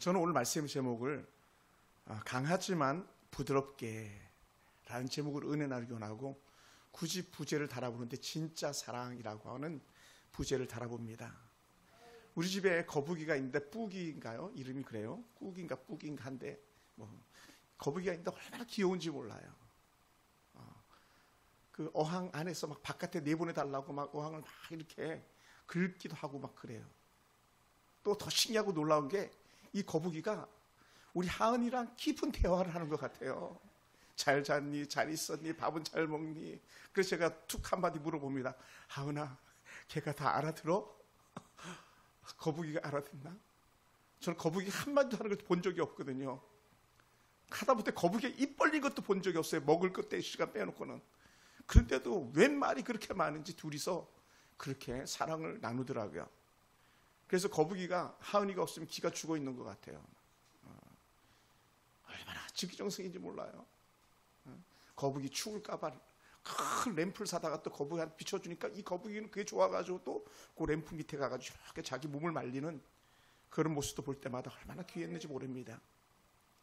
저는 오늘 말씀 제목을 강하지만 부드럽게 라는 제목으로 은혜 나누기 원하고, 굳이 부제를 달아보는데 진짜 사랑이라고 하는 부제를 달아봅니다. 우리 집에 거북이가 있는데, 뿌기인가요? 이름이 그래요? 꾸기인가 뿌기인가 한데, 거북이가 있는데 얼마나 귀여운지 몰라요. 그 어항 안에서 막 바깥에 내보내달라고 막 어항을 막 이렇게 긁기도 하고 막 그래요. 또 더 신기하고 놀라운 게, 이 거북이가 우리 하은이랑 깊은 대화를 하는 것 같아요. 잘 잤니? 잘 있었니? 밥은 잘 먹니? 그래서 제가 툭 한마디 물어봅니다. 하은아, 걔가 다 알아들어? 거북이가 알아듣나? 저는 거북이 한마디도 하는 걸 본 적이 없거든요. 하다못해 거북이 입 벌린 것도 본 적이 없어요. 먹을 것 때 시간 빼놓고는. 그런데도 웬 말이 그렇게 많은지 둘이서 그렇게 사랑을 나누더라고요. 그래서 거북이가, 하은이가 없으면 기가 죽어 있는 것 같아요. 얼마나 직기정성인지 몰라요. 거북이 죽을까봐 큰 램프를 사다가 또 거북이한테 비춰주니까, 이 거북이는 그게 좋아가지고 또 그 램프 밑에 가가지고 이렇게 자기 몸을 말리는 그런 모습도 볼 때마다 얼마나 귀했는지 모릅니다.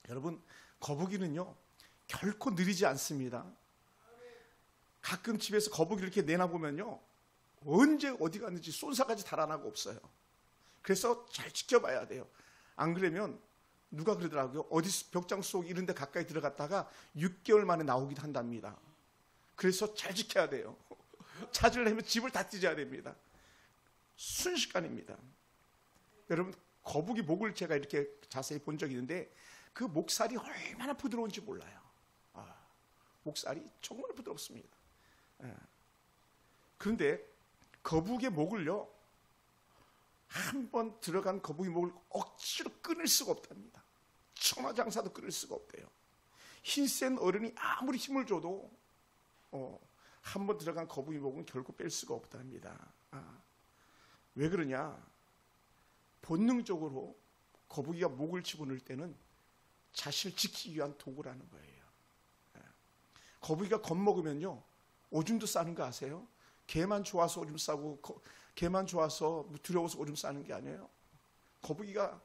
여러분, 거북이는요 결코 느리지 않습니다. 가끔 집에서 거북이를 이렇게 내놔보면요, 언제 어디 갔는지 쏜사까지 달아나고 없어요. 그래서 잘 지켜봐야 돼요. 안 그러면 누가 그러더라고요. 어디 벽장 속 이런 데 가까이 들어갔다가 6개월 만에 나오기도 한답니다. 그래서 잘 지켜야 돼요. 찾으려면 집을 다 찢어야 됩니다. 순식간입니다. 여러분, 거북이 목을 제가 이렇게 자세히 본 적이 있는데, 그 목살이 얼마나 부드러운지 몰라요. 목살이 정말 부드럽습니다. 그런데 거북이의 목을요, 한번 들어간 거북이 목을 억지로 끊을 수가 없답니다. 천하장사도 끊을 수가 없대요. 힘센 어른이 아무리 힘을 줘도 한번 들어간 거북이 목은 결코 뺄 수가 없답니다. 왜 그러냐? 본능적으로 거북이가 목을 집어넣을 때는 자신을 지키기 위한 도구라는 거예요. 거북이가 겁먹으면요, 오줌도 싸는 거 아세요? 개만 좋아서 오줌 싸고, 개만 좋아서 두려워서 오줌 싸는 게 아니에요. 거북이가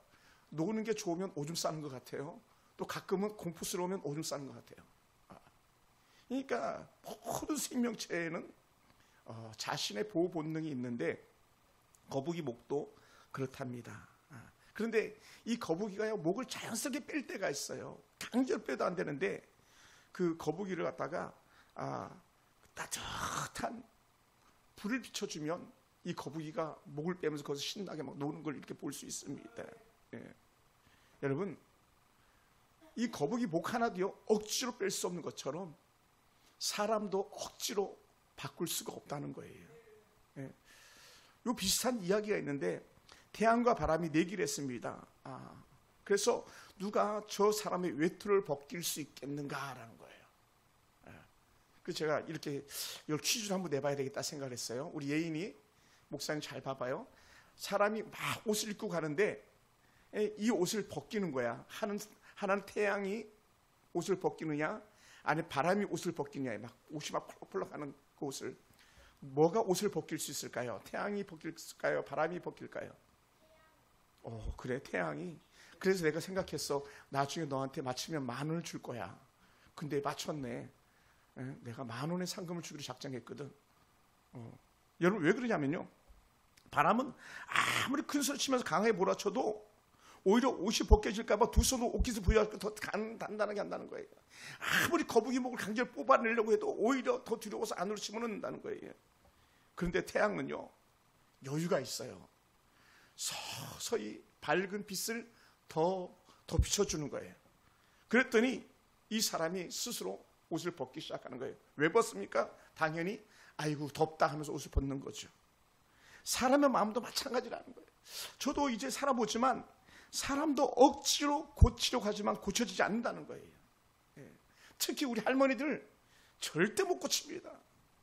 노는 게 좋으면 오줌 싸는 것 같아요. 또 가끔은 공포스러우면 오줌 싸는 것 같아요. 그러니까 모든 생명체에는 자신의 보호 본능이 있는데, 거북이 목도 그렇답니다. 그런데 이 거북이가요, 목을 자연스럽게 뺄 때가 있어요. 강제로 빼도 안 되는데, 그 거북이를 갖다가 따뜻한 불을 비춰주면 이 거북이가 목을 빼면서 거기서 신나게 막 노는 걸 이렇게 볼 수 있습니다. 여러분, 이 거북이 목 하나도요 억지로 뺄 수 없는 것처럼 사람도 억지로 바꿀 수가 없다는 거예요. 요 비슷한 이야기가 있는데, 태양과 바람이 내기를 했습니다. 그래서 누가 저 사람의 외투를 벗길 수 있겠는가라는 거예요. 그래서 제가 이렇게 이걸 퀴즈를 한번 내봐야 되겠다 생각을 했어요. 우리 예인이, 목사님 잘 봐봐요. 사람이 막 옷을 입고 가는데 이 옷을 벗기는 거야. 하나는 태양이 옷을 벗기느냐, 아니 바람이 옷을 벗기느냐. 막 옷이 막 펄럭펄럭 하는 그 옷을, 뭐가 옷을 벗길 수 있을까요? 태양이 벗길까요? 바람이 벗길까요? 그래, 태양이. 그래서 내가 생각했어. 나중에 너한테 맞추면 10,000원을 줄 거야. 근데 맞췄네. 내가 10,000원의 상금을 주기로 작정했거든. 여러분, 왜 그러냐면요, 바람은 아무리 큰 소리 치면서 강하게 몰아쳐도 오히려 옷이 벗겨질까봐 두 손으로 옷깃을 부여하고 더 단단하게 한다는 거예요. 아무리 거북이 목을 강제로 뽑아내려고 해도 오히려 더 두려워서 안으로 집어넣는다는 거예요. 그런데 태양은요, 여유가 있어요. 서서히 밝은 빛을 더 비춰주는 거예요. 그랬더니 이 사람이 스스로 옷을 벗기 시작하는 거예요. 왜 벗습니까? 당연히 아이고 덥다 하면서 옷을 벗는 거죠. 사람의 마음도 마찬가지라는 거예요. 저도 이제 살아보지만 사람도 억지로 고치려고 하지만 고쳐지지 않는다는 거예요. 특히 우리 할머니들 절대 못 고칩니다.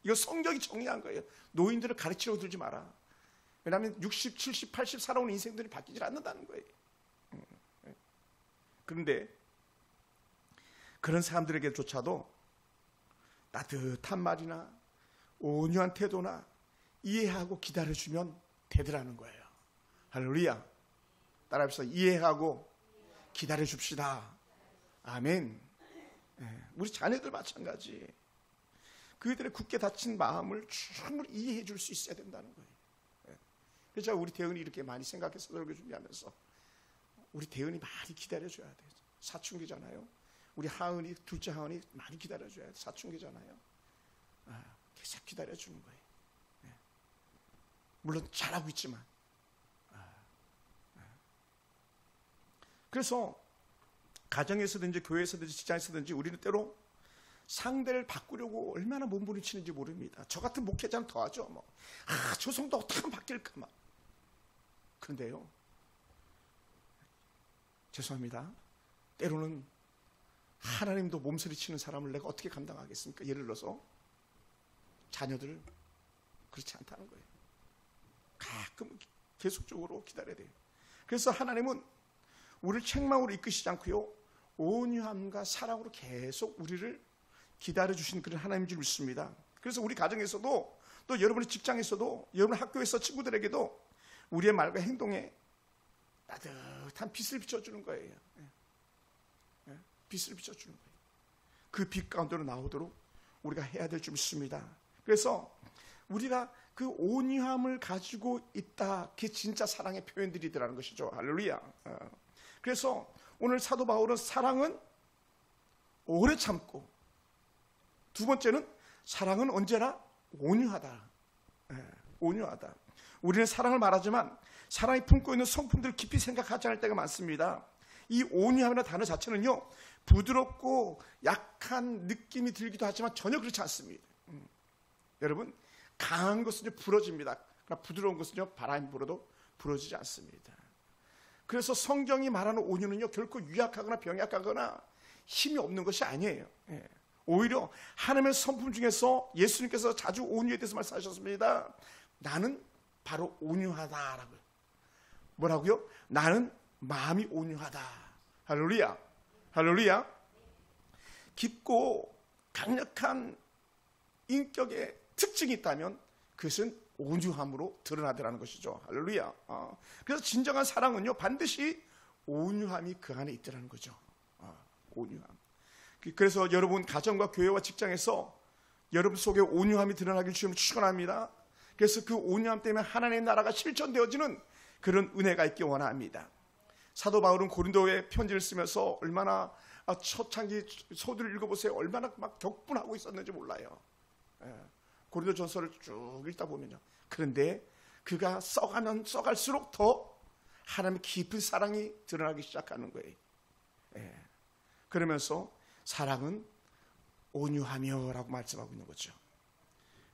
이거 성경이 정리한 거예요. 노인들을 가르치려고 들지 마라. 왜냐하면 60, 70, 80 살아온 인생들이 바뀌지 않는다는 거예요. 그런데 그런 사람들에게조차도 따뜻한 말이나 온유한 태도나 이해하고 기다려주면 되더라는 거예요. 할렐루야. 따라합시다. 이해하고 기다려 줍시다. 아멘. 우리 자녀들 마찬가지. 그들의 굳게 닫힌 마음을 충분히 이해해 줄 수 있어야 된다는 거예요. 그래서 제가 우리 대은이 이렇게 많이 생각해서 설교 준비하면서 우리 대은이 많이 기다려줘야 돼요. 사춘기잖아요. 우리 하은이, 둘째 하은이 많이 기다려줘야 돼요. 사춘기잖아요. 계속 기다려주는 거예요. 물론 잘하고 있지만. 그래서 가정에서든지 교회에서든지 직장에서든지 우리는 때로 상대를 바꾸려고 얼마나 몸부림치는지 모릅니다. 저 같은 목회자는 더하죠. 저 성도 어떻게 하면 바뀔까 막. 그런데요, 죄송합니다. 때로는 하나님도 몸서리치는 사람을 내가 어떻게 감당하겠습니까? 예를 들어서 자녀들 그렇지 않다는 거예요. 가끔 계속적으로 기다려야 돼요. 그래서 하나님은 우리를 책망으로 이끄시지 않고요, 온유함과 사랑으로 계속 우리를 기다려주신 그런 하나님인 줄 믿습니다. 그래서 우리 가정에서도, 또 여러분의 직장에서도, 여러분 학교에서 친구들에게도 우리의 말과 행동에 따뜻한 빛을 비춰주는 거예요. 빛을 비춰주는 거예요. 그 빛 가운데로 나오도록 우리가 해야 될 줄 믿습니다. 그래서 우리가 그 온유함을 가지고 있다, 그게 진짜 사랑의 표현들이더라는 것이죠. 할렐루야. 그래서 오늘 사도 바울은 사랑은 오래 참고, 두 번째는 사랑은 언제나 온유하다. 온유하다. 우리는 사랑을 말하지만 사랑이 품고 있는 성품들을 깊이 생각하지 않을 때가 많습니다. 이 온유함이라는 단어 자체는요, 부드럽고 약한 느낌이 들기도 하지만 전혀 그렇지 않습니다. 여러분, 강한 것은 부러집니다. 그러나 부드러운 것은요, 바람이 불어도 부러지지 않습니다. 그래서 성경이 말하는 온유는요, 결코 유약하거나 병약하거나 힘이 없는 것이 아니에요. 오히려 하나님의 성품 중에서 예수님께서 자주 온유에 대해서 말씀하셨습니다. 나는 바로 온유하다라고요. 뭐라고요? 나는 마음이 온유하다. 할렐루야. 할렐루야. 깊고 강력한 인격의 특징이 있다면 그것은 온유함으로 드러나더라는 것이죠. 할렐루야. 그래서 진정한 사랑은요, 반드시 온유함이 그 안에 있더라는 거죠. 온유함. 그래서 여러분 가정과 교회와 직장에서 여러분 속에 온유함이 드러나길 주님을 축원합니다. 그래서 그 온유함 때문에 하나님의 나라가 실천되어지는 그런 은혜가 있기 원합니다. 사도 바울은 고린도에 편지를 쓰면서 얼마나 초창기 서두를 읽어보세요. 얼마나 막 격분하고 있었는지 몰라요. 고린도 전서를 쭉 읽다 보면요. 그런데 그가 써가면 써갈수록 더 하나님의 깊은 사랑이 드러나기 시작하는 거예요. 그러면서 사랑은 온유하며 라고 말씀하고 있는 거죠.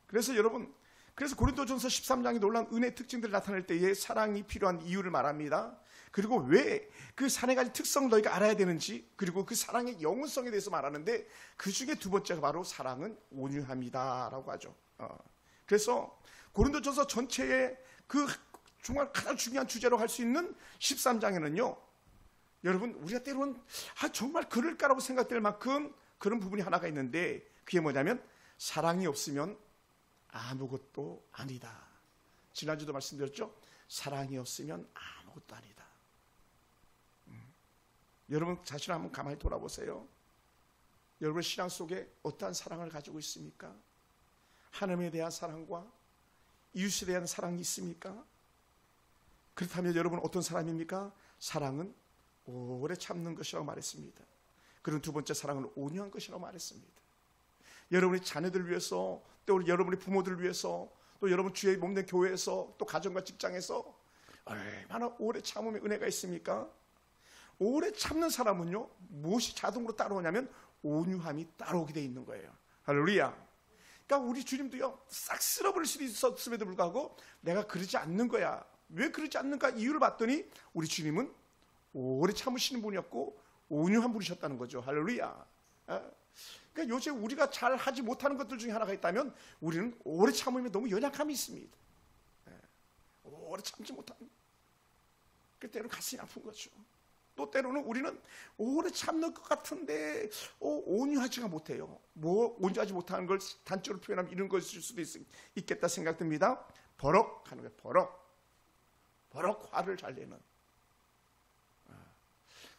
그래서 여러분, 그래서 고린도전서 13장이 놀라운 은혜의 특징들을 나타낼 때에 사랑이 필요한 이유를 말합니다. 그리고 왜 그 사랑의 가지 특성을 너희가 알아야 되는지, 그리고 그 사랑의 영원성에 대해서 말하는데 그 중에 두 번째가 바로 사랑은 온유함이다 라고 하죠. 그래서 고린도전서 전체의 그 정말 가장 중요한 주제로 할 수 있는 13장에는요, 여러분 우리가 때로는 정말 그럴까라고 생각될 만큼 그런 부분이 하나가 있는데, 그게 뭐냐면 사랑이 없으면 아무것도 아니다. 지난주도 말씀드렸죠. 사랑이 없으면 아무것도 아니다. 여러분 자신을 한번 가만히 돌아보세요. 여러분 신앙 속에 어떠한 사랑을 가지고 있습니까? 하나님에 대한 사랑과 이웃에 대한 사랑이 있습니까? 그렇다면 여러분 어떤 사람입니까? 사랑은 오래 참는 것이라고 말했습니다. 그리고 두 번째 사랑은 온유한 것이라고 말했습니다. 여러분의 자녀들을 위해서, 또 여러분의 부모들을 위해서, 또 여러분 주의 몸된 교회에서, 또 가정과 직장에서 얼마나 오래 참음의 은혜가 있습니까? 오래 참는 사람은요, 무엇이 자동으로 따라오냐면 온유함이 따라오게 돼 있는 거예요. 할렐루야. 그러니까 우리 주님도요, 싹 쓸어버릴 수도 있었음에도 불구하고 내가 그러지 않는 거야. 왜 그러지 않는가 이유를 봤더니 우리 주님은 오래 참으시는 분이었고 온유한 분이셨다는 거죠. 할렐루야. 그러니까 요새 우리가 잘 하지 못하는 것들 중에 하나가 있다면 우리는 오래 참으면 너무 연약함이 있습니다. 오래 참지 못하는. 그때는 가슴이 아픈 거죠. 또 때로는 우리는 오래 참는 것 같은데 온유하지가 못해요. 온유하지 못하는 걸 단적으로 표현하면 이런 것일 수도 있겠다 생각됩니다. 버럭하는 거예요. 버럭 화를 잘 내는.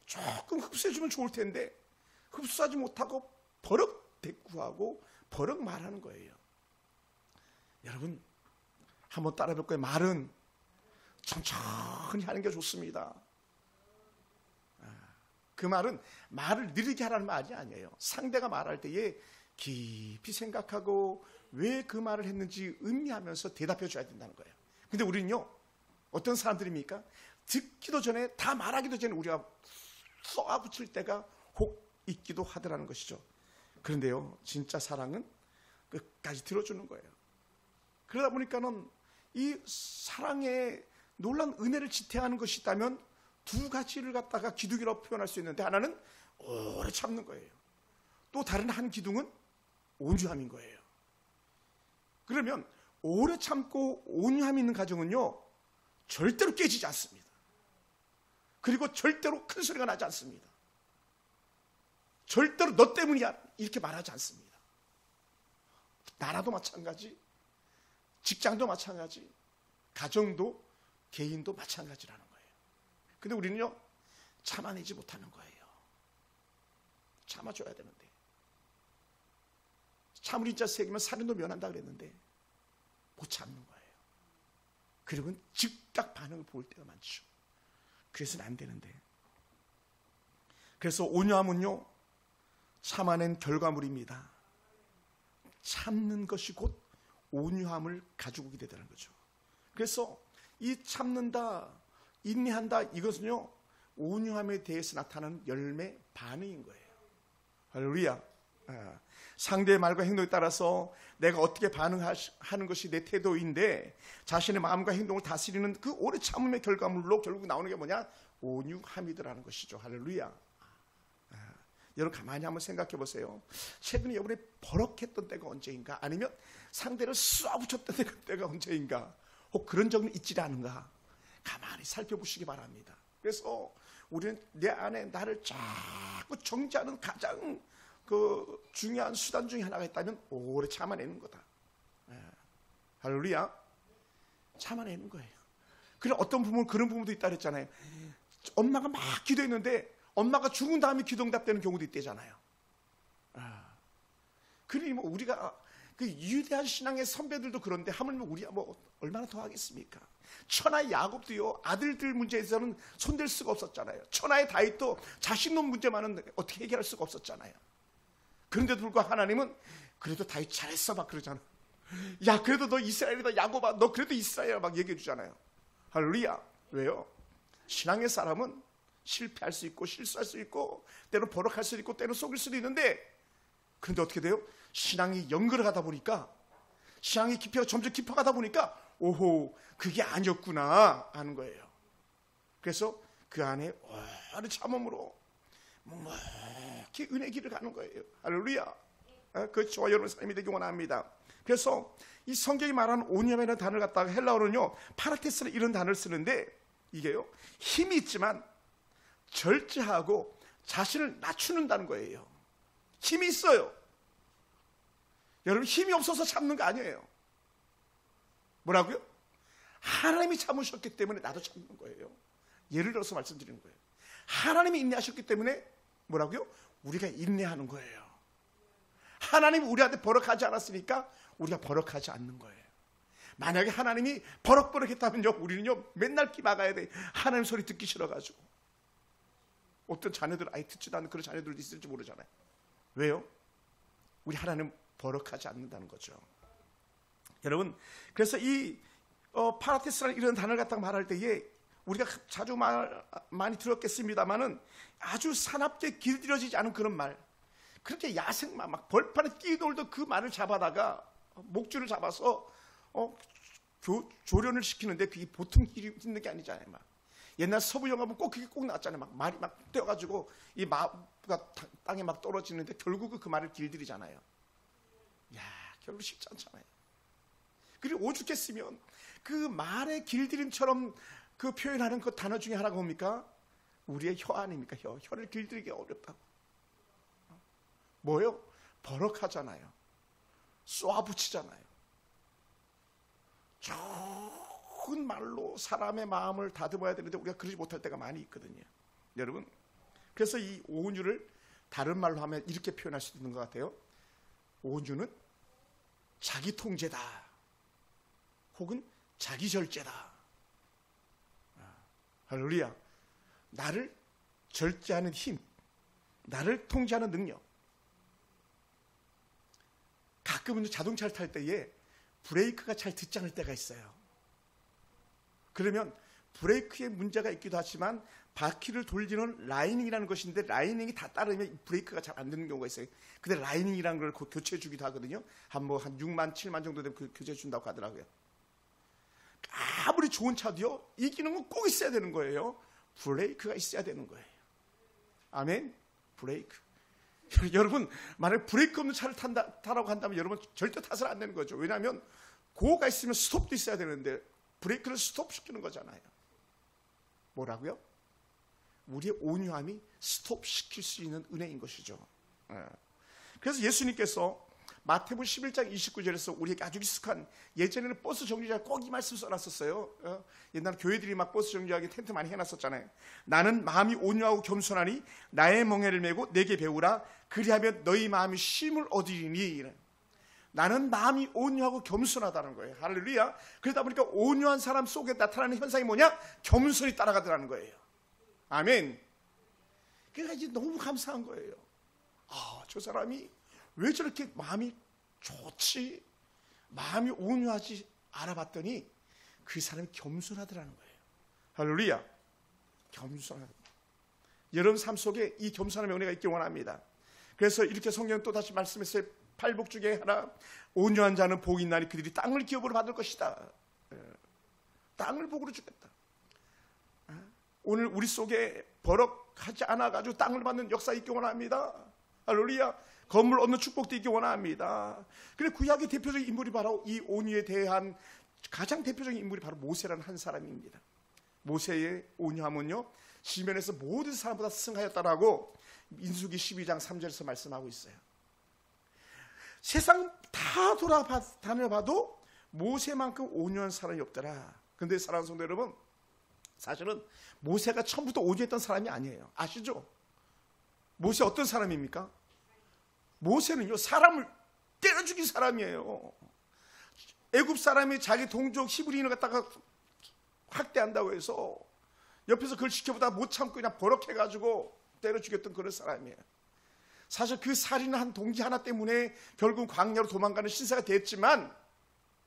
조금 흡수해주면 좋을 텐데 흡수하지 못하고 버럭 대꾸하고 버럭 말하는 거예요. 여러분 한번 따라해볼 거예요. 말은 천천히 하는 게 좋습니다. 그 말은 말을 느리게 하라는 말이 아니에요. 상대가 말할 때에 깊이 생각하고 왜 그 말을 했는지 음미하면서 대답해 줘야 된다는 거예요. 근데 우리는요, 어떤 사람들입니까? 듣기도 전에, 다 말하기도 전에 우리가 쏘아붙일 때가 혹 있기도 하더라는 것이죠. 그런데요, 진짜 사랑은 끝까지 들어주는 거예요. 그러다 보니까는 이 사랑의 놀라운 은혜를 지탱하는 것이 있다면 두 가지를 갖다가 기둥이라고 표현할 수 있는데, 하나는 오래 참는 거예요. 또 다른 한 기둥은 온유함인 거예요. 그러면 오래 참고 온유함이 있는 가정은요, 절대로 깨지지 않습니다. 그리고 절대로 큰 소리가 나지 않습니다. 절대로 너 때문이야 이렇게 말하지 않습니다. 나라도 마찬가지, 직장도 마찬가지, 가정도, 개인도 마찬가지라는 거예요. 근데 우리는요, 참아내지 못하는 거예요. 참아줘야 되는데. 참을 인자 새기면 살인도 면한다 그랬는데 못 참는 거예요. 그리고 즉각 반응을 보일 때가 많죠. 그래서는 안 되는데. 그래서 온유함은요, 참아낸 결과물입니다. 참는 것이 곧 온유함을 가지고 오게 되다는 거죠. 그래서 이 참는다, 인내한다, 이것은요, 온유함에 대해서 나타나는 열매 반응인 거예요. 할렐루야. 상대의 말과 행동에 따라서 내가 어떻게 반응하는 것이 내 태도인데, 자신의 마음과 행동을 다스리는 그 오래 참음의 결과물로 결국 나오는 게 뭐냐? 온유함이더라는 것이죠. 할렐루야. 여러분 가만히 한번 생각해 보세요. 최근에 여러분이 버럭했던 때가 언제인가? 아니면 상대를 쏘아붙였던 때가 언제인가? 혹 그런 적은 있지 않은가? 가만히 살펴보시기 바랍니다. 그래서 우리는 내 안에 나를 자꾸 정지하는 가장 중요한 수단 중에 하나가 있다면 오래 참아내는 거다. 할렐루야. 참아내는 거예요. 그런 어떤 부분, 그런 부분도 있다 그랬잖아요. 엄마가 막 기도했는데 엄마가 죽은 다음에 기도응답되는 경우도 있대잖아요. 그러니 뭐 우리가 그 위대한 신앙의 선배들도 그런데 하물며 우리가 뭐 얼마나 더 하겠습니까? 천하의 야곱도요, 아들들 문제에서는 손댈 수가 없었잖아요. 천하의 다윗도 자식놈 문제만은 어떻게 해결할 수가 없었잖아요. 그런데도 불구하고 하나님은 그래도 다윗 잘했어 막 그러잖아. 야 그래도 너 이스라엘이다, 야곱아 너 그래도 이스라엘이야 막 얘기해 주잖아요. 할렐루야. 왜요? 신앙의 사람은 실패할 수 있고 실수할 수 있고 때로 버럭할 수 있고 때로 속일 수도 있는데, 그런데 어떻게 돼요? 신앙이 연결하다 보니까, 신앙의 깊이가 점점 깊어가다 보니까 오호 그게 아니었구나 하는 거예요. 그래서 그 안에 오래 참음으로 묵묵히 은혜 길을 가는 거예요. 할렐루야. 그 저와 여러분 삶이 되기 원합니다. 그래서 이 성경이 말하는 온유함이라는 단어를 갖다가 헬라어는요, 파라테스는 이런 단어를 쓰는데, 이게요 힘이 있지만 절제하고 자신을 낮추는다는 거예요. 힘이 있어요. 여러분 힘이 없어서 참는 거 아니에요. 뭐라고요? 하나님이 참으셨기 때문에 나도 참는 거예요. 예를 들어서 말씀드리는 거예요. 하나님이 인내하셨기 때문에 뭐라고요? 우리가 인내하는 거예요. 하나님이 우리한테 버럭하지 않았으니까 우리가 버럭하지 않는 거예요. 만약에 하나님이 버럭버럭 했다면요, 우리는요 맨날 끼 막아야 돼. 하나님 소리 듣기 싫어가지고. 어떤 자녀들 아예 듣지도 않는 그런 자녀들도 있을지 모르잖아요. 왜요? 우리 하나님 버럭하지 않는다는 거죠. 여러분, 그래서 이 파라테스라는 이런 단어를 갖다가 말할 때에 우리가 자주 많이 들었겠습니다만은 아주 사납게 길들여지지 않은 그런 말, 그렇게 야생마 막 벌판에 뛰놀던 그 말을 잡아다가 목줄을 잡아서 조련을 시키는데 그게 보통 길이 있는 게 아니잖아요. 막 옛날 서부 영화 보면 꼭 그게 꼭 나왔잖아요. 막 말이 막 뛰어가지고 이 마가 땅에 막 떨어지는데 결국 그 말을 길들이잖아요. 야, 결국 쉽지 않잖아요. 그리고 오죽했으면 그 말의 길들임처럼 그 표현하는 그 단어 중에 하나가 뭡니까? 우리의 혀 아닙니까? 혀를 길들이기 어렵다고. 뭐예요? 버럭하잖아요. 쏘아붙이잖아요. 좋은 말로 사람의 마음을 다듬어야 되는데 우리가 그러지 못할 때가 많이 있거든요. 여러분, 그래서 이 온유를 다른 말로 하면 이렇게 표현할 수 있는 것 같아요. 온유는 자기 통제다, 혹은 자기 절제다. 할렐루야. 나를 절제하는 힘, 나를 통제하는 능력. 가끔은 자동차를 탈 때에 브레이크가 잘 듣지 않을 때가 있어요. 그러면 브레이크에 문제가 있기도 하지만 바퀴를 돌리는 라이닝이라는 것인데, 라이닝이 다 따르면 브레이크가 잘 안 되는 경우가 있어요. 근데 라이닝이라는 걸 교체해 주기도 하거든요. 한 6만, 7만 정도 되면 교체해 준다고 하더라고요. 아무리 좋은 차도요, 이 기능은 꼭 있어야 되는 거예요. 브레이크가 있어야 되는 거예요. 아멘. 브레이크. 여러분, 만약에 브레이크 없는 차를 타라고 한다면 여러분 절대 타서는 안 되는 거죠. 왜냐하면 고가 있으면 스톱도 있어야 되는데 브레이크를 스톱시키는 거잖아요. 뭐라고요? 우리의 온유함이 스톱시킬 수 있는 은혜인 것이죠. 그래서 예수님께서 마태복음 11장 29절에서 우리에게 아주 익숙한, 예전에는 버스 정류장에 꼭 이 말씀 써놨었어요. 옛날 교회들이 막 버스 정류장에 텐트 많이 해놨었잖아요. 나는 마음이 온유하고 겸손하니 나의 멍에를 메고 내게 배우라. 그리하면 너희 마음이 쉼을 얻으리니. 나는 마음이 온유하고 겸손하다는 거예요. 할렐루야. 그러다 보니까 온유한 사람 속에 나타나는 현상이 뭐냐? 겸손이 따라가더라는 거예요. 아멘. 그러니까 이제 너무 감사한 거예요. 저 사람이 왜 저렇게 마음이 좋지, 마음이 온유하지 알아봤더니 그 사람이 겸손하더라는 거예요. 할렐루야. 겸손하다. 여러분 삶 속에 이 겸손함의 은혜가 있기 원합니다. 그래서 이렇게 성경은 또 다시 말씀했어요. 팔복 중에 하나, 온유한 자는 복이 있나니 그들이 땅을 기업으로 받을 것이다. 땅을 복으로 주겠다. 오늘 우리 속에 버럭하지 않아가지고 땅을 받는 역사 있기 원합니다. 할렐루야. 건물 얻는 축복도 있기 원합니다. 그래, 구약의 대표적인 인물이 바로 이 온유에 대한 가장 대표적인 인물이 바로 모세라는 한 사람입니다. 모세의 온유함은요, 시면에서 모든 사람보다 승하였다라고 민수기 12장 3절에서 말씀하고 있어요. 세상 다 돌아다녀봐도 모세만큼 온유한 사람이 없더라. 그런데 사랑하는 성도 여러분, 사실은 모세가 처음부터 온유했던 사람이 아니에요. 아시죠? 모세 어떤 사람입니까? 모세는요, 사람을 때려 죽인 사람이에요. 애굽 사람이 자기 동족 히브리인을 갖다가 학대한다고 해서 옆에서 그걸 지켜보다 못 참고 그냥 버럭해가지고 때려 죽였던 그런 사람이에요. 사실 그 살인한 동기 하나 때문에 결국 광야로 도망가는 신세가 됐지만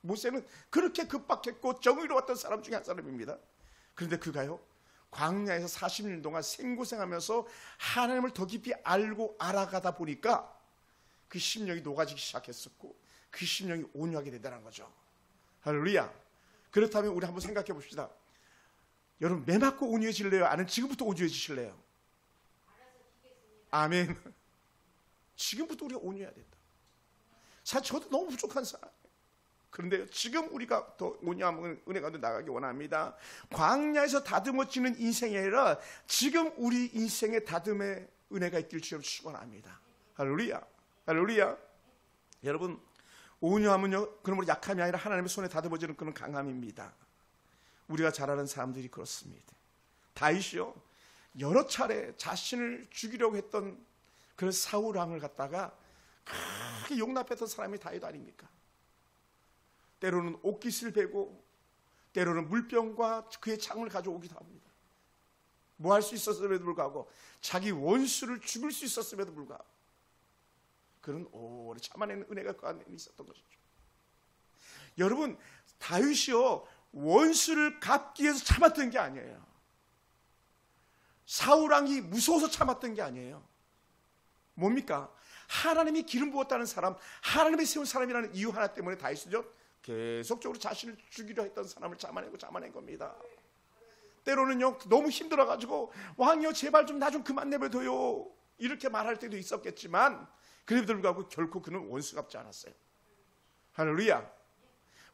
모세는 그렇게 급박했고 정의로웠던 사람 중에 한 사람입니다. 그런데 그가요, 광야에서 40년 동안 생고생하면서 하나님을 더 깊이 알고 알아가다 보니까 그 심령이 녹아지기 시작했었고 그 심령이 온유하게 되더라는 거죠. 할렐루야. 그렇다면 우리 한번 생각해 봅시다. 여러분, 매 맞고 온유해질래요? 아니면 지금부터 온유해지실래요? 아멘. 지금부터 우리가 온유해야 된다. 사실 저도 너무 부족한 사람이에요. 그런데 지금 우리가 더 온유한 은혜 가운데 나가기 원합니다. 광야에서 다듬어지는 인생이 아니라 지금 우리 인생의 다듬의 은혜가 있길 주여 축원합니다. 할렐루야. 할렐루야. 여러분, 온유함은요, 그러므로 약함이 아니라 하나님의 손에 다듬어지는 그런 강함입니다. 우리가 잘 아는 사람들이 그렇습니다. 다윗이요, 여러 차례 자신을 죽이려고 했던 그 사울 왕을 갖다가 크게 용납했던 사람이 다윗 아닙니까? 때로는 옥깃을 베고 때로는 물병과 그의 창을 가져오기도 합니다. 뭐 할 수 있었음에도 불구하고 자기 원수를 죽일 수 있었음에도 불구하고 그런 오래 참아내는 은혜가 그 안에 있었던 것이죠. 여러분, 다윗이요, 원수를 갚기 위해서 참았던 게 아니에요. 사울왕이 무서워서 참았던 게 아니에요. 뭡니까? 하나님이 기름 부었다는 사람, 하나님이 세운 사람이라는 이유 하나 때문에 다윗은요, 계속적으로 자신을 죽이려 했던 사람을 잡아낸 겁니다. 때로는요, 너무 힘들어가지고 왕이여 제발 좀 나 좀 그만 내버려둬요 이렇게 말할 때도 있었겠지만 그래도 불구하고 결코 그는 원수 갚지 않았어요. 할렐루야.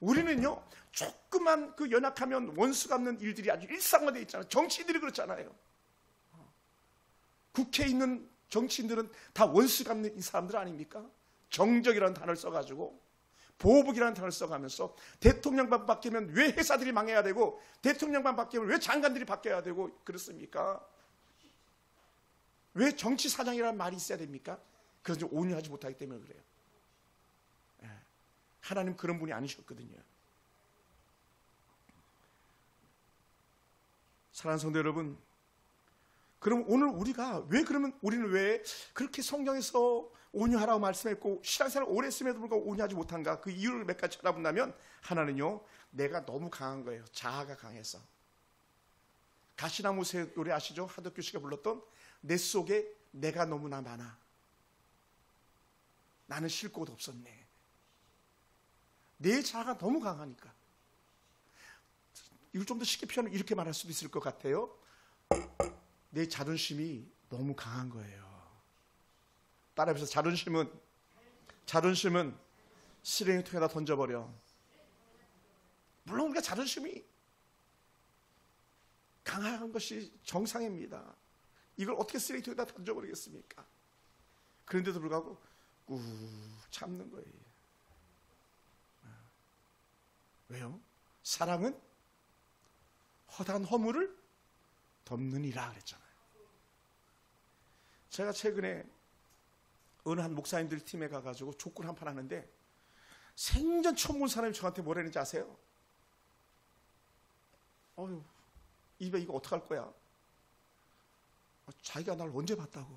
우리는요, 조금만 그 연약하면 원수 갚는 일들이 아주 일상화되어 있잖아요. 정치인들이 그렇잖아요. 국회에 있는 정치인들은 다 원수 갚는 이 사람들 아닙니까? 정적이라는 단어를 써가지고 보복이라는 단어를 써가면서 대통령만 바뀌면 왜 회사들이 망해야 되고 대통령만 바뀌면 왜 장관들이 바뀌어야 되고 그렇습니까? 왜 정치 사장이라는 말이 있어야 됩니까? 그건 좀 온유하지 못하기 때문에 그래요. 하나님 그런 분이 아니셨거든요. 사랑하는 성도 여러분, 그럼 오늘 우리는 왜 그렇게 성경에서 온유하라고 말씀했고 신앙생활을 오래 했음에도 불구하고 온유하지 못한가? 그 이유를 몇 가지 찾아본다면, 하나는요, 내가 너무 강한 거예요. 자아가 강해서. 가시나무 새 노래 아시죠? 하덕규 씨가 불렀던 내 속에 내가 너무나 많아. 나는 쉴 곳 없었네. 내 자아가 너무 강하니까. 이걸 좀 더 쉽게 표현하면 이렇게 말할 수도 있을 것 같아요. 내 자존심이 너무 강한 거예요. 따라해서 자존심은 쓰레기통에다 던져버려. 물론 우리가 자존심이 강한 것이 정상입니다. 이걸 어떻게 쓰레기통에다 던져버리겠습니까? 그런데도 불구하고 꾹 참는 거예요. 왜요? 사랑은 허다한 허물을 덮느니라 그랬잖아요. 제가 최근에 어느 한 목사님들 팀에 가가지고 족구 한판 하는데 생전 처음 본 사람이 저한테 뭐라 했는지 아세요? 입에 이거 어떡할 거야? 자기가 날 언제 봤다고.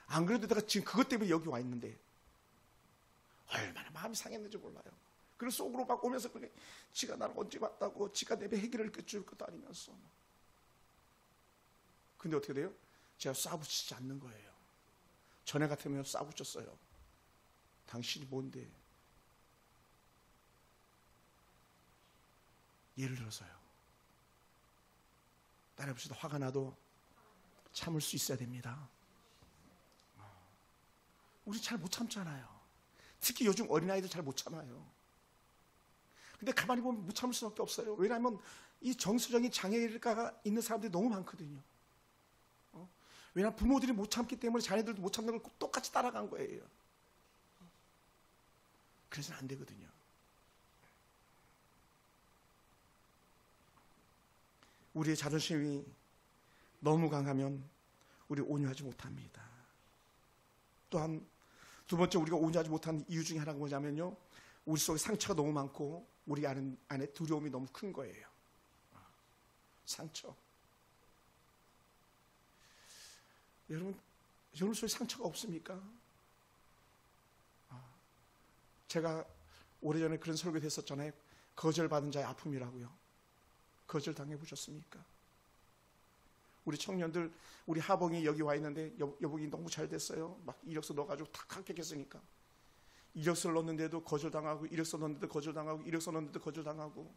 안 그래도 내가 지금 그것 때문에 여기 와 있는데 얼마나 마음이 상했는지 몰라요. 그래서 속으로 막 오면서 그게 지가 나를 언제 봤다고, 지가 내 배 해결을 끝줄 것도 아니면서. 근데 어떻게 돼요? 제가 쏴붙이지 않는 거예요. 전에 같으면 쏴붙였어요. 당신이 뭔데? 예를 들어서요. 따라해봅시다. 화가 나도 참을 수 있어야 됩니다. 우리 잘 못 참잖아요. 특히 요즘 어린아이들 잘 못 참아요. 근데 가만히 보면 못 참을 수밖에 없어요. 왜냐하면 이 정서적인 장애가 있는 사람들이 너무 많거든요. 왜냐하면 부모들이 못 참기 때문에 자녀들도 못 참는 걸 똑같이 따라간 거예요. 그래서는 안 되거든요. 우리의 자존심이 너무 강하면 우리 온유하지 못합니다. 또한 두 번째 우리가 온유하지 못하는 이유 중에 하나가 뭐냐면요, 우리 속에 상처가 너무 많고 우리 안에 두려움이 너무 큰 거예요. 상처. 여러분 속에 상처가 없습니까? 제가 오래전에 그런 설교도 했었잖아요. 거절받은 자의 아픔이라고요. 거절 당해보셨습니까? 우리 청년들, 우리 하봉이 여기 와 있는데 여봉이 너무 잘 됐어요. 막 이력서 넣어가지고 다 합격했으니까. 이력서를 넣었는데도 거절당하고, 이력서 넣었는데도 거절당하고, 이력서 넣었는데도 거절당하고,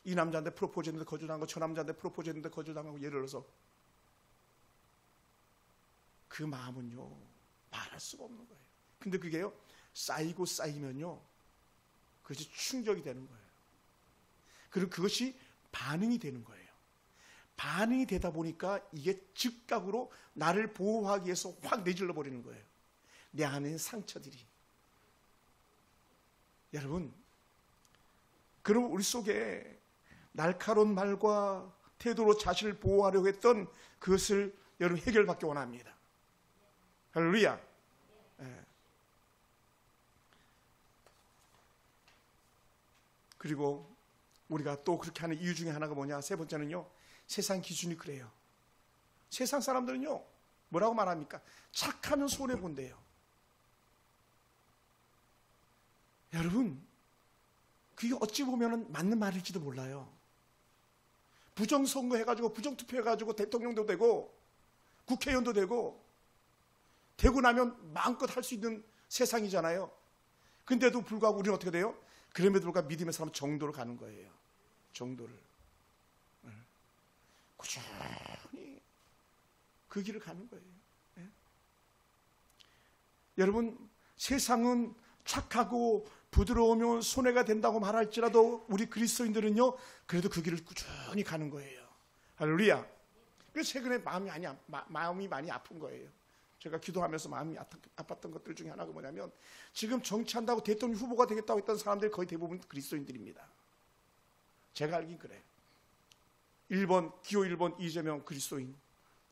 이 남자한테 프로포즈 했는데 거절당하고, 저 남자한테 프로포즈 했는데 거절당하고, 예를 들어서 그 마음은요 말할 수가 없는 거예요. 근데 그게요 쌓이고 쌓이면요 그것이 충격이 되는 거예요. 그리고 그것이 반응이 되는 거예요. 반응이 되다 보니까 이게 즉각으로 나를 보호하기 위해서 확 내질러 버리는 거예요. 내 안에 있는 상처들이. 여러분, 그럼 우리 속에 날카로운 말과 태도로 자신을 보호하려고 했던 그것을 여러분 해결받기 원합니다. 할렐루야. 네. 그리고 우리가 또 그렇게 하는 이유 중에 하나가 뭐냐? 세 번째는요, 세상 기준이 그래요. 세상 사람들은요 뭐라고 말합니까? 착하면 손해본대요. 여러분, 그게 어찌 보면 맞는 말일지도 몰라요. 부정선거 해가지고, 부정투표 해가지고 대통령도 되고 국회의원도 되고 나면 마음껏 할 수 있는 세상이잖아요. 근데도 불구하고 우리는 어떻게 돼요? 그럼에도 불구하고 믿음의 사람은 정도로 가는 거예요. 정도를. 꾸준히 그 길을 가는 거예요. 네? 여러분, 세상은 착하고 부드러우면 손해가 된다고 말할지라도 우리 그리스도인들은요 그래도 그 길을 꾸준히 가는 거예요. 할렐루야. 그래서 최근에 마음이 많이 아픈 거예요. 제가 기도하면서 마음이 아팠던 것들 중에 하나가 뭐냐면, 지금 정치한다고 대통령 후보가 되겠다고 했던 사람들 거의 대부분 그리스도인들입니다. 제가 알긴 그래요. 기호 1번 이재명 그리스도인,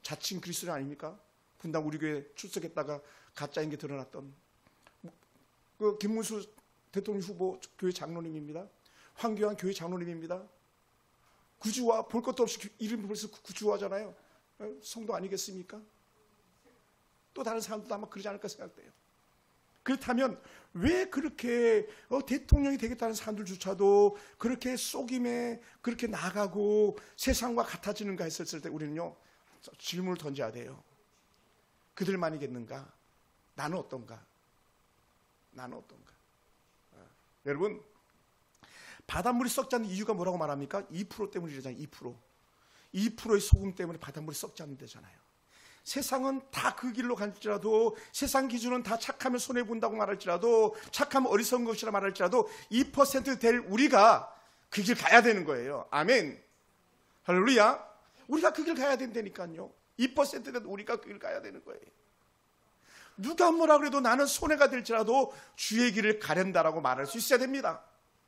자칭 그리스도인 아닙니까? 분당 우리 교회 출석했다가 가짜인 게 드러났던 그 김문수 대통령 후보 교회 장로님입니다. 황교안 교회 장로님입니다. 구주와 볼 것도 없이 이름 벌써 구주하잖아요. 성도 아니겠습니까? 또 다른 사람들도 아마 그러지 않을까 생각돼요. 그렇다면 왜 그렇게 대통령이 되겠다는 사람들조차도 그렇게 속임에 그렇게 나가고 세상과 같아지는가 했을 때 우리는요 질문을 던져야 돼요. 그들만이겠는가? 나는 어떤가? 나는 어떤가? 여러분, 바닷물이 썩지 않는 이유가 뭐라고 말합니까? 2% 때문이라잖아요. 2%의 소금 때문에 바닷물이 썩지 않는다잖아요. 세상은 다 그 길로 갈지라도, 세상 기준은 다 착하면 손해본다고 말할지라도, 착하면 어리석은 것이라 말할지라도 2% 될 우리가 그 길 가야 되는 거예요. 아멘. 할렐루야. 우리가 그 길 가야 된다니까요. 2% 된 우리가 그 길 가야 되는 거예요. 누가 뭐라 그래도 나는 손해가 될지라도 주의 길을 가련다라고 말할 수 있어야 됩니다.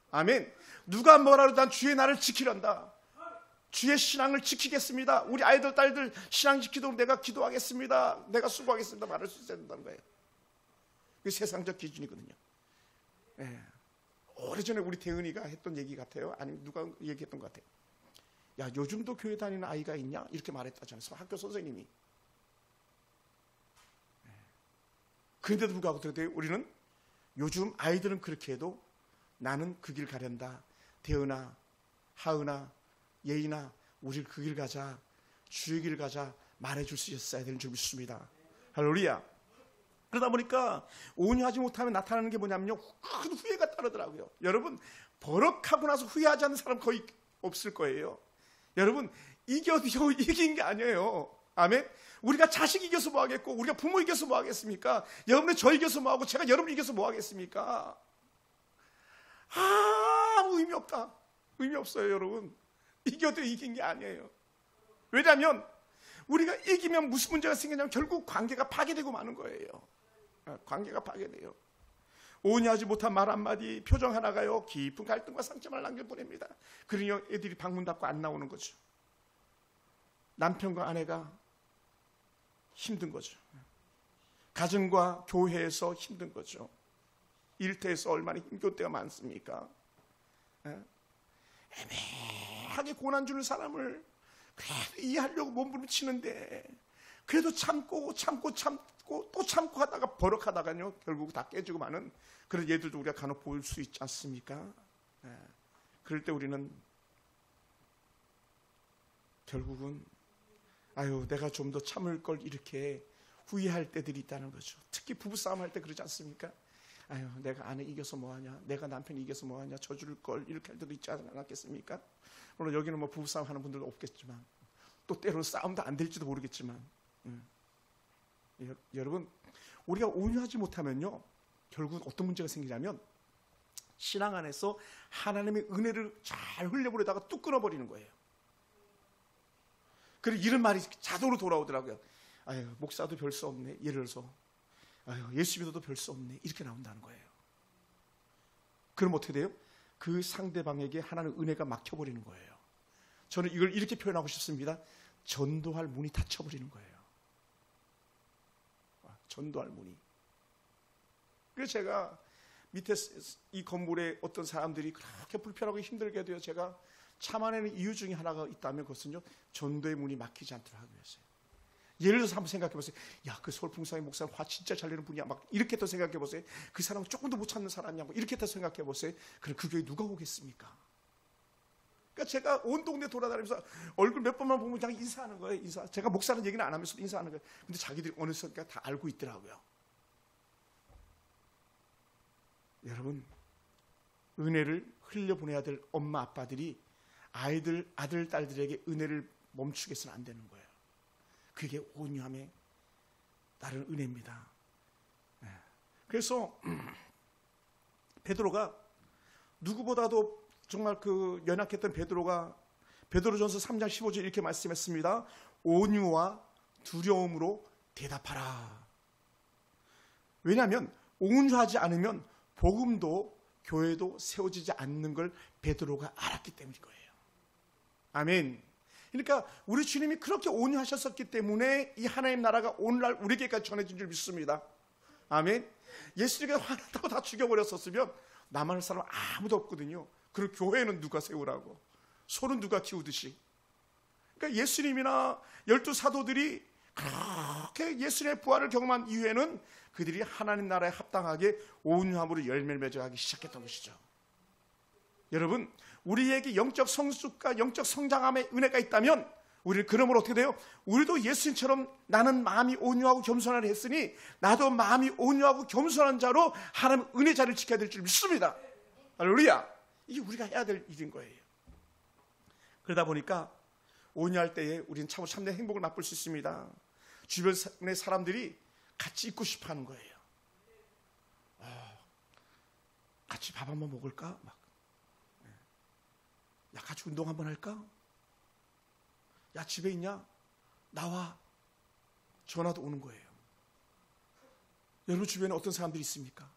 아멘. 누가 뭐라 해도 난 주의 나를 지키란다. 주의 신앙을 지키겠습니다. 우리 아이들 딸들 신앙 지키도록 내가 기도하겠습니다. 내가 수고하겠습니다. 말할 수 있어야 된다는 거예요. 그게 세상적 기준이거든요. 예. 오래전에 우리 대은이가 했던 얘기 같아요. 아니면 누가 얘기했던 것 같아요. 야, 요즘도 교회 다니는 아이가 있냐? 이렇게 말했다잖아요. 학교 선생님이. 그런데도 불구하고 우리는 요즘 아이들은 그렇게 해도 나는 그 길 가련다. 대은아, 하은아, 예인아, 우리 그 길 가자, 주의 길 가자 말해줄 수 있어야 되는 줄 믿습니다. 할렐루야. 그러다 보니까 온유하지 못하면 나타나는 게 뭐냐면요, 큰 후회가 따르더라고요. 여러분, 버럭하고 나서 후회하지 않는 사람 거의 없을 거예요. 여러분, 이겨도 이긴 게 아니에요. 아멘. 우리가 자식 이겨서 뭐 하겠고, 우리가 부모 이겨서 뭐 하겠습니까? 여러분이 저 이겨서 뭐 하고, 제가 여러분 이겨서 뭐 하겠습니까? 아무 의미 없다. 의미 없어요, 여러분. 이겨도 이긴 게 아니에요. 왜냐하면 우리가 이기면 무슨 문제가 생기냐면 결국 관계가 파괴되고 마는 거예요. 관계가 파괴돼요. 온유하지 못한 말 한마디, 표정 하나가요 깊은 갈등과 상처만 남겨보냅니다. 그러니 애들이 방문 닫고 안 나오는 거죠. 남편과 아내가 힘든 거죠. 가정과 교회에서 힘든 거죠. 일터에서 얼마나 힘겨울 때가 많습니까? 애매하게 고난 주는 사람을 그래도 이해하려고 몸부림치는데 그래도 참고 또 참고 하다가 버럭하다가요 결국 다 깨지고 마는 그런 예들도 우리가 간혹 볼 수 있지 않습니까? 그럴 때 우리는 결국은 아유 내가 좀 더 참을 걸 이렇게 후회할 때들이 있다는 거죠. 특히 부부싸움 할 때 그러지 않습니까? 아유 내가 아내 이겨서 뭐하냐, 내가 남편 이겨서 뭐하냐, 져줄 걸 이렇게 할 때도 있지 않았겠습니까? 물론 여기는 뭐 부부싸움 하는 분들도 없겠지만 또 때로는 싸움도 안 될지도 모르겠지만 여러분 우리가 온유하지 못하면요 결국 어떤 문제가 생기냐면 신앙 안에서 하나님의 은혜를 잘 흘려보내다가 뚝 끊어버리는 거예요. 그리고 이런 말이 자동으로 돌아오더라고요. 아유 목사도 별 수 없네. 예를 들어서 아유 예수 믿어도 별 수 없네. 이렇게 나온다는 거예요. 그럼 어떻게 돼요? 그 상대방에게 하나님의 은혜가 막혀버리는 거예요. 저는 이걸 이렇게 표현하고 싶습니다. 전도할 문이 닫혀버리는 거예요. 전도할 문이. 그래서 제가 밑에 이 건물에 어떤 사람들이 그렇게 불편하고 힘들게 해도요 제가 참아내는 이유 중에 하나가 있다면 그것은요 전도의 문이 막히지 않도록 하기 위해서요. 예를 들어서 한번 생각해 보세요. 야, 그 서울풍상의 목사는 화 진짜 잘 내는 분이야. 막 이렇게 또 생각해 보세요. 그 사람은 조금도 못 찾는 사람이야. 이렇게 또 생각해 보세요. 그럼 그 교회 누가 오겠습니까? 그러니까 제가 온 동네 돌아다니면서 얼굴 몇 번만 보면 그냥 인사하는 거예요. 인사. 제가 목사는 얘기는 안 하면서도 인사하는 거예요. 근데 자기들이 어느 순간 다 알고 있더라고요. 여러분, 은혜를 흘려보내야 될 엄마 아빠들이 아들 딸들에게 은혜를 멈추겠어는 안 되는 거예요. 그게 온유함의 다른 은혜입니다. 그래서 베드로가 누구보다도 정말 그 연약했던 베드로전서 3장 15절 이렇게 말씀했습니다. 온유와 두려움으로 대답하라. 왜냐하면 온유하지 않으면 복음도 교회도 세워지지 않는 걸 베드로가 알았기 때문인 거예요. 아멘. 그러니까 우리 주님이 그렇게 온유하셨었기 때문에 이 하나님 나라가 오늘날 우리에게까지 전해진 줄 믿습니다. 아멘. 예수님이 화났다고 다 죽여버렸었으면 남아날 사람 아무도 없거든요. 그리고 교회는 누가 세우라고, 소는 누가 키우듯이. 그러니까 예수님이나 12사도들이 그렇게 예수님의 부활을 경험한 이후에는 그들이 하나님 나라에 합당하게 온유함으로 열매를 맺어가기 시작했던 것이죠. 여러분, 우리에게 영적 성숙과 영적 성장함의 은혜가 있다면 우리는 그러므로 어떻게 돼요? 우리도 예수님처럼 나는 마음이 온유하고 겸손하라 했으니 나도 마음이 온유하고 겸손한 자로 하나님 은혜 자리를 지켜야 될 줄 믿습니다. 할렐루야. 이게 우리가 해야 될 일인 거예요. 그러다 보니까 온유할 때에 우리는 참된 행복을 맛볼 수 있습니다. 주변의 사람들이 같이 있고 싶어 하는 거예요. 같이 밥 한번 먹을까? 야, 같이 운동 한번 할까? 야, 집에 있냐? 나와. 전화도 오는 거예요. 여러분 주변에 어떤 사람들이 있습니까?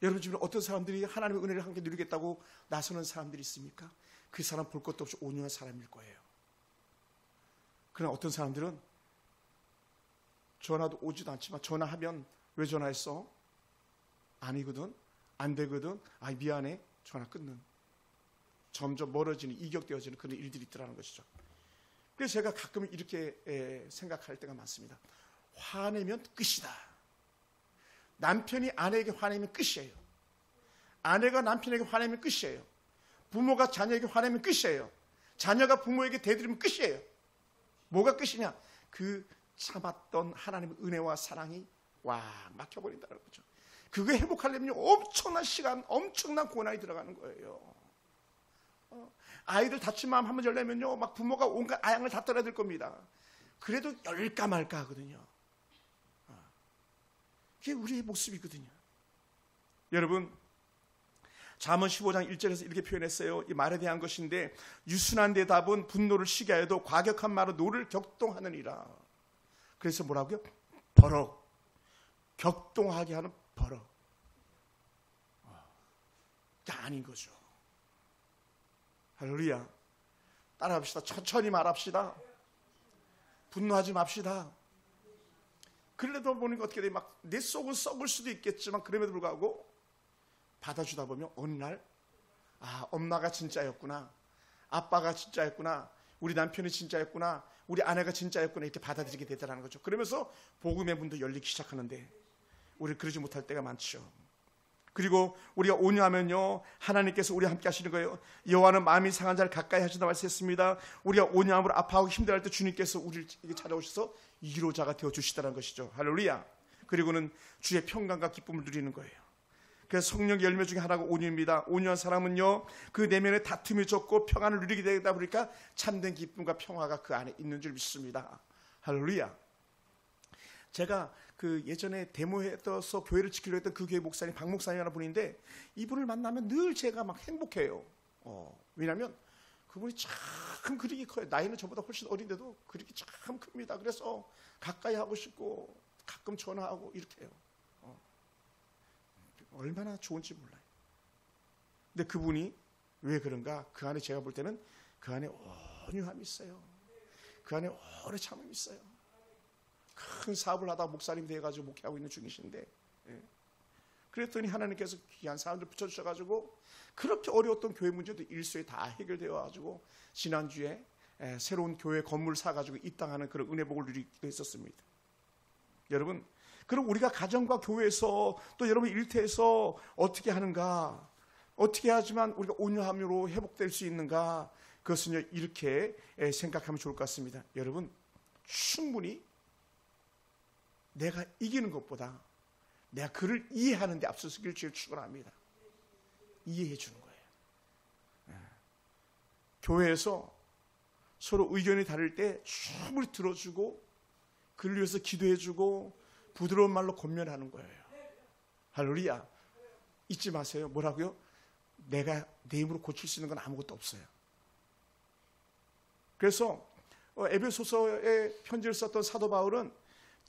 여러분 주변에 어떤 사람들이 하나님의 은혜를 함께 누리겠다고 나서는 사람들이 있습니까? 그 사람 볼 것도 없이 온유한 사람일 거예요. 그러나 어떤 사람들은 전화도 오지도 않지만 전화하면 왜 전화했어? 아니거든, 안 되거든, 아 미안해, 전화 끊는, 점점 멀어지는, 이격되어지는 그런 일들이 있더라는 것이죠. 그래서 제가 가끔 이렇게 생각할 때가 많습니다. 화내면 끝이다. 남편이 아내에게 화내면 끝이에요. 아내가 남편에게 화내면 끝이에요. 부모가 자녀에게 화내면 끝이에요. 자녀가 부모에게 대들으면 끝이에요. 뭐가 끝이냐? 그 참았던 하나님의 은혜와 사랑이 와 막혀버린다는 거죠. 그게 회복하려면 엄청난 시간, 엄청난 고난이 들어가는 거예요. 아이들 다친 마음 한번 열려면요, 막 부모가 온갖 아양을 다 떨어야 될 겁니다. 그래도 열까 말까 하거든요. 그게 우리의 모습이거든요. 여러분, 잠언 15장 1절에서 이렇게 표현했어요. 이 말에 대한 것인데, 유순한 대답은 분노를 쉬게 하여도 과격한 말은 노를 격동하느니라. 그래서 뭐라고요? 버럭. 격동하게 하는 버럭. 아닌 거죠. 할렐루야. 따라합시다. 천천히 말합시다. 분노하지 맙시다. 그래도 보니까 어떻게 돼? 막 내 속은 썩을 수도 있겠지만 그럼에도 불구하고 받아주다 보면 어느 날, 아, 엄마가 진짜였구나, 아빠가 진짜였구나, 우리 남편이 진짜였구나, 우리 아내가 진짜였구나, 이렇게 받아들이게 되더라는 거죠. 그러면서 복음의 문도 열리기 시작하는데 우리 그러지 못할 때가 많죠. 그리고 우리가 온유하면요, 하나님께서 우리와 함께 하시는 거예요. 여호와는 마음이 상한 자를 가까이 하신다 말씀했습니다. 우리가 온유함으로 아파하고 힘들어할 때 주님께서 우리에게 찾아오셔서 위로자가 되어주시다는 것이죠. 할렐루야. 그리고는 주의 평강과 기쁨을 누리는 거예요. 그래서 성령의 열매 중에 하나가 온유입니다. 온유한 사람은요, 그 내면에 다툼이 적고 평안을 누리게 되다 보니까 참된 기쁨과 평화가 그 안에 있는 줄 믿습니다. 할렐루야. 제가 그 예전에 데모에서 교회를 지키려고 했던 그 교회 목사님, 박 목사님이라는 분인데, 이분을 만나면 늘 제가 막 행복해요. 왜냐하면 그분이 참 그릭이 커요. 나이는 저보다 훨씬 어린데도 그릭이 참 큽니다. 그래서 가까이 하고 싶고 가끔 전화하고 이렇게 해요. 얼마나 좋은지 몰라요. 근데 그분이 왜 그런가? 그 안에 제가 볼 때는 그 안에 온유함이 있어요. 그 안에 오래 참음이 있어요. 큰 사업을 하다가 목사님이 돼가지고 목회하고 있는 중이신데, 그랬더니 하나님께서 귀한 사람들 붙여주셔가지고 그렇게 어려웠던 교회 문제도 일소에 다 해결되어가지고 지난주에 새로운 교회 건물 사가지고 입당하는 그런 은혜복을 누리기도 했었습니다. 여러분, 그럼 우리가 가정과 교회에서 또 여러분 일터에서 어떻게 하는가, 어떻게 하지만 우리가 온유함으로 회복될 수 있는가, 그것은 이렇게 생각하면 좋을 것 같습니다. 여러분, 충분히 내가 이기는 것보다 내가 그를 이해하는 데 앞서서기를 제일 축원합니다. 이해해 주는 거예요. 교회에서 서로 의견이 다를 때 충분히 들어주고 그를 위해서 기도해 주고 부드러운 말로 권면하는 거예요. 할렐루야. 잊지 마세요. 뭐라고요? 내가 내 힘으로 고칠 수 있는 건 아무것도 없어요. 그래서 에베소서에 편지를 썼던 사도 바울은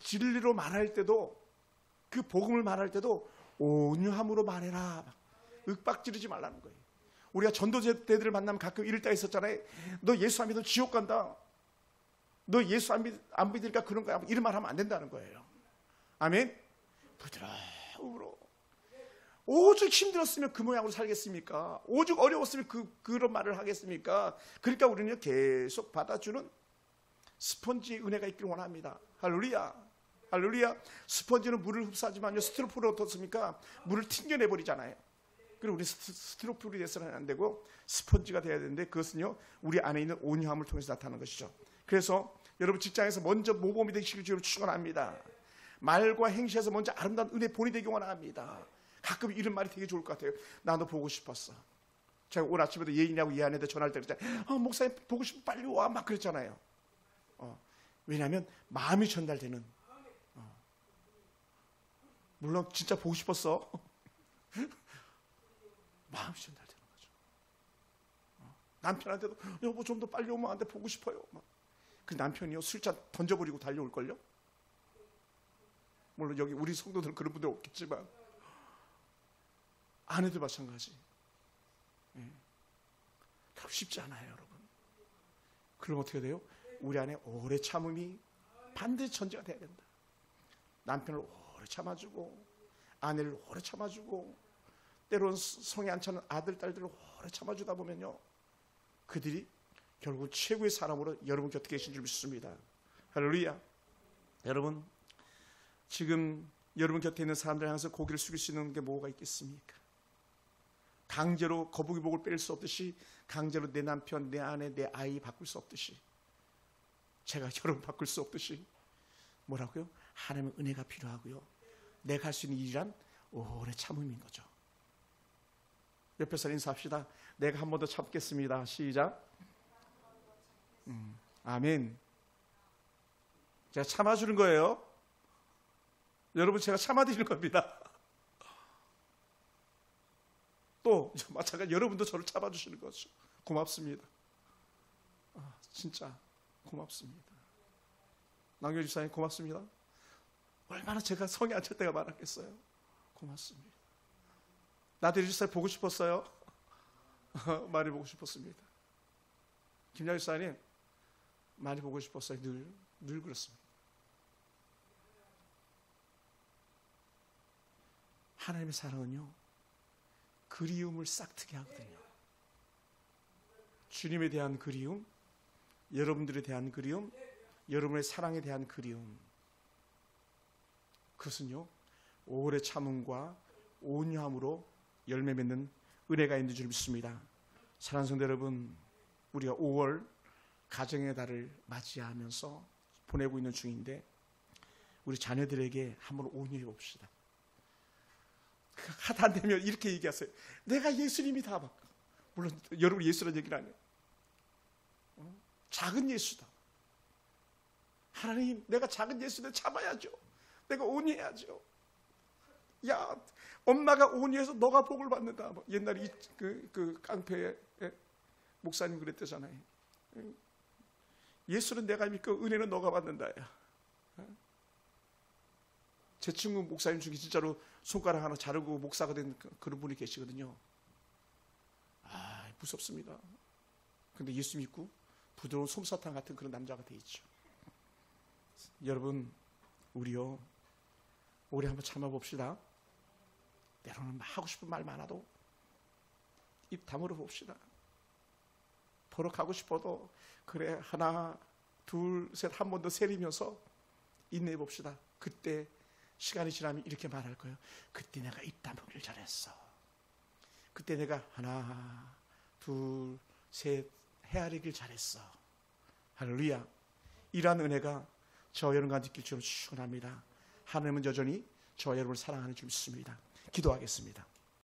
진리로 말할 때도, 그 복음을 말할 때도 온유함으로 말해라. 윽박지르지 말라는 거예요. 우리가 전도제들을 만나면 가끔 이럴 때가 있었잖아요. 너 예수 안 믿으면 지옥 간다. 너 예수 안 믿으니까 그런 거야. 이런 말 하면 안 된다는 거예요. 아멘. 부드러움으로. 오죽 힘들었으면 그 모양으로 살겠습니까? 오죽 어려웠으면 그런 말을 하겠습니까? 그러니까 우리는 계속 받아주는 스펀지의 은혜가 있기를 원합니다. 할렐루야. 할렐루야. 스펀지는 물을 흡수하지만요, 스티로폼은 어떻습니까? 물을 튕겨내버리잖아요. 그리고 우리 스티로폼이 돼서는 안 되고 스펀지가 돼야 되는데, 그것은요 우리 안에 있는 온유함을 통해서 나타나는 것이죠. 그래서 여러분 직장에서 먼저 모범이 되시길 주로 축원합니다. 말과 행실에서 먼저 아름다운 은혜 본이 되기 원합니다. 가끔 이런 말이 되게 좋을 것 같아요. 나 너 보고 싶었어. 제가 오늘 아침에도 예인이하고 예안한테 전화할 때 그랬잖아요. 목사님 보고 싶어 빨리 와 막 그랬잖아요. 왜냐하면 마음이 전달되는. 물론 진짜 보고 싶었어. 마음이 전달되는 거죠. 남편한테도 여보 좀 더 빨리 오면 안 돼, 보고 싶어요. 그 남편이요 술잔 던져버리고 달려올걸요. 물론 여기 우리 성도들은 그런 분들 없겠지만 아내도 마찬가지. 쉽지 않아요, 여러분. 그럼 어떻게 돼요? 우리 안에 오래 참음이 반드시 전제가 돼야 된다. 남편을 오래 참아주고, 아내를 오래 참아주고, 때로는 성에 안 차는 아들, 딸들을 오래 참아주다 보면요, 그들이 결국 최고의 사람으로 여러분 곁에 계신 줄 믿습니다. 할렐루야. 여러분, 지금 여러분 곁에 있는 사람들 향해서 고개를 숙일 수 있는 게 뭐가 있겠습니까? 강제로 거북이 목을 뺄 수 없듯이, 강제로 내 남편, 내 아내, 내 아이 바꿀 수 없듯이, 제가 여러분 바꿀 수 없듯이, 뭐라고요? 하나님의 은혜가 필요하고요, 내가 할 수 있는 일이란 오래 참음인 거죠. 옆에서 인사합시다. 내가 한 번 더 참겠습니다. 시작. 아멘. 제가 참아주는 거예요. 여러분, 제가 참아드리는 겁니다. 또 마찬가지 여러분도 저를 참아주시는 거죠. 고맙습니다. 진짜 고맙습니다. 남경 집사님 고맙습니다. 얼마나 제가 성에 안 찰 때가 많았겠어요. 고맙습니다. 나대리 집사님 보고 싶었어요. 많이 보고 싶었습니다. 김양 집사님 많이 보고 싶었어요. 늘 그렇습니다. 하나님의 사랑은요, 그리움을 싹트게 하거든요. 주님에 대한 그리움, 여러분들에 대한 그리움, 여러분의 사랑에 대한 그리움, 그것은요 오래 참음과 온유함으로 열매 맺는 은혜가 있는 줄 믿습니다. 사랑하는 성도 여러분, 우리가 5월 가정의 달을 맞이하면서 보내고 있는 중인데, 우리 자녀들에게 한번 온유해 봅시다. 하다 안 되면 이렇게 얘기하세요. 내가 예수님이다. 막. 물론 여러분 예수라는 얘기는 아니에요. 작은 예수다. 하나님, 내가 작은 예수를 참아야죠. 내가 온유해야죠. 야, 엄마가 온유해서 너가 복을 받는다. 뭐 옛날에 그 깡패의 목사님 그랬대잖아요. 예수는 내가 믿고 은혜는 너가 받는다. 제 친구 목사님 중에 진짜로 손가락 하나 자르고 목사가 된 그런 분이 계시거든요. 무섭습니다. 근데 예수 믿고 부드러운 솜사탕 같은 그런 남자가 돼 있죠. 여러분, 우리요 우리 한번 참아봅시다. 때로는 하고 싶은 말 많아도 입 다물어 봅시다. 보러 가고 싶어도 그래 하나 둘 셋 한 번 더 세리면서 인내해 봅시다. 그때 시간이 지나면 이렇게 말할 거예요. 그때 내가 입 다물기를 잘했어. 그때 내가 하나 둘 셋 헤아리길 잘했어. 할렐루야. 이러한 은혜가 저 여러분과 느낄 줄 축원합니다. 하나님은 여전히 저 여러분을 사랑하는 줄 믿습니다. 기도하겠습니다.